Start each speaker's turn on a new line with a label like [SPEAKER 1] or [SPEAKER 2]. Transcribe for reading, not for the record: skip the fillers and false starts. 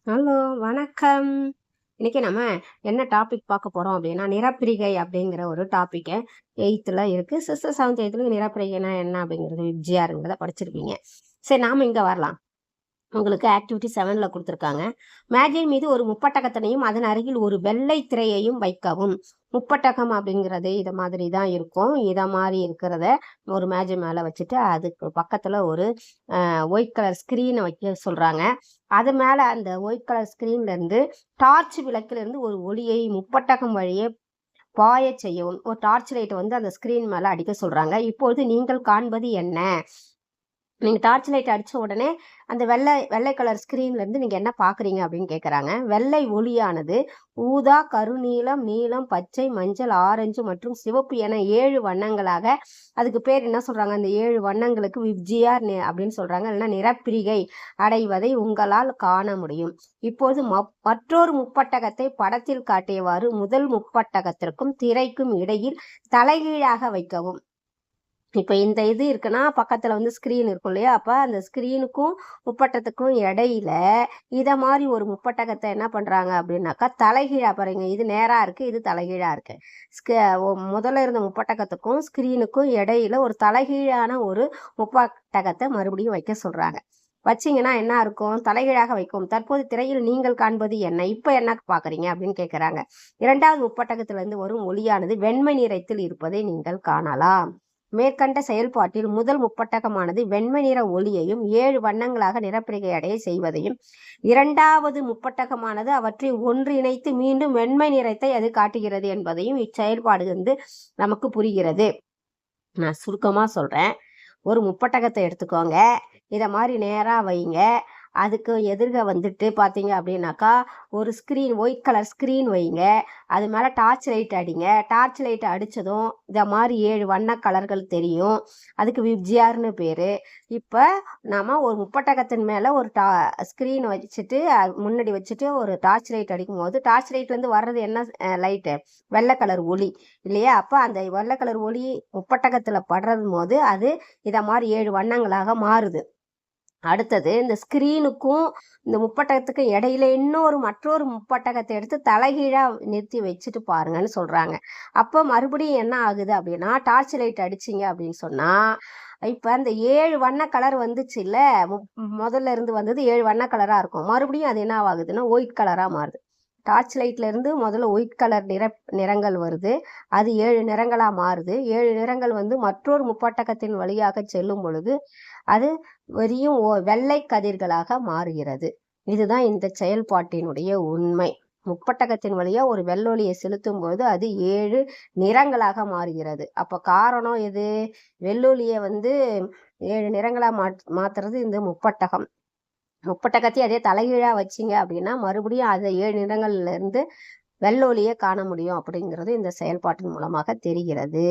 [SPEAKER 1] Hello, வணக்கம். இன்னைக்கு நம்ம என்ன டாபிக் பார்க்க போறோம் அப்படின்னா, நிறப்பிரிகை அப்படிங்கிற ஒரு டாபிக்க 8th இருக்கு. 6th, 7th, 8th நிறப்பிரிகைனா என்ன அப்படிங்கிறது விப்ஜிஆர்ங்கிறத படிச்சிருப்பீங்க. சரி, நாம இங்க வரலாம். உங்களுக்கு ஆக்டிவிட்டி 7ல கொடுத்துருக்காங்க. மேஜை மீது ஒரு முப்பட்டகத்தினையும் அதன் அருகில் ஒரு வெள்ளை திரையையும் வைக்கவும். முப்பட்டகம் அப்படிங்கிறது இத மாதிரி தான் இருக்கும். இத மாதிரி இருக்கிறத ஒரு மேஜை மேல வச்சுட்டு அதுக்கு பக்கத்துல ஒரு ஒயிட் கலர் ஸ்கிரீனை வைக்க சொல்றாங்க. அது மேல அந்த ஒயிட் கலர் ஸ்கிரீன்ல இருந்து டார்ச் விளக்குல இருந்து ஒரு ஒளியை முப்பட்டகம் வழியே பாய செய்யவும். ஒரு டார்ச் லைட் வந்து அந்த ஸ்கிரீன் மேல அடிக்க சொல்றாங்க. இப்பொழுது நீங்கள் காண்பது என்ன? நீங்க டார்ச் லைட் அடிச்ச உடனே அந்த வெள்ளை கலர் ஸ்கிரீன்ல இருந்து நீங்க என்ன பாக்குறீங்க அப்படின்னு கேக்குறாங்க. வெள்ளை ஒளியானது ஊதா, கருநீலம், நீலம், பச்சை, மஞ்சள், ஆரஞ்சு மற்றும் சிவப்பு என 7 வண்ணங்களாக, அதுக்கு பேர் என்ன சொல்றாங்க, அந்த 7 வண்ணங்களுக்கு விப்ஜிஆர் அப்படின்னு சொல்றாங்க. இல்லைன்னா நிறப்பிரிகை அடைவதை உங்களால் காண முடியும். இப்போது மற்றொரு முப்பட்டகத்தை படத்தில் காட்டியவாறு முதல் முப்பட்டகத்திற்கும் திரைக்கும் இடையில் தலைகீழாக வைக்கவும். இப்போ இந்த இது இருக்குன்னா பக்கத்துல வந்து ஸ்கிரீன் இருக்கும் இல்லையா? அப்ப அந்த ஸ்கிரீனுக்கும் முப்பட்டத்துக்கும் இடையில இத மாதிரி ஒரு முப்பட்டகத்தை என்ன பண்றாங்க அப்படின்னாக்கா, தலைகீழா பாருங்க. இது நேரா இருக்கு, இது தலைகீழா இருக்கு. முதல்ல இருந்த முப்பட்டகத்துக்கும் ஸ்கிரீனுக்கும் இடையில ஒரு தலைகீழான ஒரு முப்பட்டகத்தை மறுபடியும் வைக்க சொல்றாங்க. வச்சிங்கன்னா என்ன இருக்கும்? தலைகீழாக வைக்கும். தற்போது திரையில் நீங்கள் காண்பது என்ன? இப்ப என்ன பாக்குறீங்க அப்படின்னு கேட்கிறாங்க. 2வது முப்பட்டகத்திலிருந்து வரும் ஒளியானது வெண்மை நிறத்தில் இருப்பதை நீங்கள் காணலாம். மேற்கண்ட செயல்பாட்டில் முதல் முப்பட்டகமானது வெண்மை நிற ஒளியையும் 7 வண்ணங்களாக நிறப்பிரிகை அடைய செய்வதையும், 2வது முப்பட்டகமானது அவற்றை ஒன்றிணைத்து மீண்டும் வெண்மை நிறத்தை அது காட்டுகிறது என்பதையும் இச்செயல்பாடு வந்து நமக்கு புரிகிறது. நான் சுருக்கமா சொல்றேன். ஒரு முப்பட்டகத்தை எடுத்துக்கோங்க. இத மாதிரி நேரா வைங்க. அதுக்கு எதிர்க வந்துட்டு பார்த்தீங்க அப்படின்னாக்கா, ஒரு ஸ்க்ரீன் ஒயிட் கலர் ஸ்க்ரீன் வைங்க. அது மேலே டார்ச் லைட் அடிங்க. டார்ச் லைட் அடித்ததும் இதை மாதிரி 7 வண்ண கலர்கள் தெரியும். அதுக்கு விப்ஜிஆர்னு பேர். இப்போ நாம் ஒரு முப்பட்டகத்தின் மேலே ஒரு ஸ்க்ரீன் வச்சுட்டு முன்னாடி வச்சுட்டு ஒரு டார்ச் லைட் அடிக்கும் போது டார்ச் லைட்லேருந்து வர்றது என்ன லைட்டு? வெள்ளை கலர் ஒளி இல்லையா? அப்போ அந்த வெள்ளை கலர் ஒளி முப்பட்டகத்தில் படுறது போது அது இதை மாதிரி 7 வண்ணங்களாக மாறுது. அடுத்தது இந்த ஸ்கிரீனுக்கும் இந்த முப்பட்டகத்துக்கும் இடையில மற்றொரு முப்பட்டகத்தை எடுத்து தலைகீழா நிறுத்தி வச்சுட்டு பாருங்கன்னு சொல்றாங்க. அப்போ மறுபடியும் என்ன ஆகுது அப்படின்னா, டார்ச் லைட் அடிச்சிங்க அப்படின்னு சொன்னா, இப்போ அந்த 7 வண்ண கலர் வந்துச்சு இல்ல, முதல்ல இருந்து வந்தது 7 வண்ண கலரா இருக்கும். மறுபடியும் அது என்ன ஆகுதுன்னா ஒயிட் கலரா மாறுது. டார்ச் லைட்ல இருந்து முதல்ல ஒயிட் கலர் நிறங்கள் வருது. அது 7 நிறங்களா மாறுது. 7 நிறங்கள் வந்து மற்றொரு முப்பட்டகத்தின் வழியாக செல்லும் பொழுது அது வெறியும் வெள்ளை கதிர்களாக மாறுகிறது. இதுதான் இந்த செயல்பாட்டினுடைய உண்மை. முப்பட்டகத்தின் வழியா ஒரு வெள்ளொளியை செலுத்தும் போது அது 7 நிறங்களாக மாறுகிறது. அப்ப காரணம் எது? வெள்ளொளியை வந்து 7 நிறங்களா மாத்துறது இந்த முப்பட்டகம். முப்பட்டகத்தையும் அதே தலைகீழா வச்சிங்க அப்படின்னா மறுபடியும் அந்த 7 நிறங்கள்ல இருந்து வெள்ளொளியை காண முடியும் அப்படிங்கிறது இந்த செயல்பாட்டின் மூலமாக தெரிகிறது.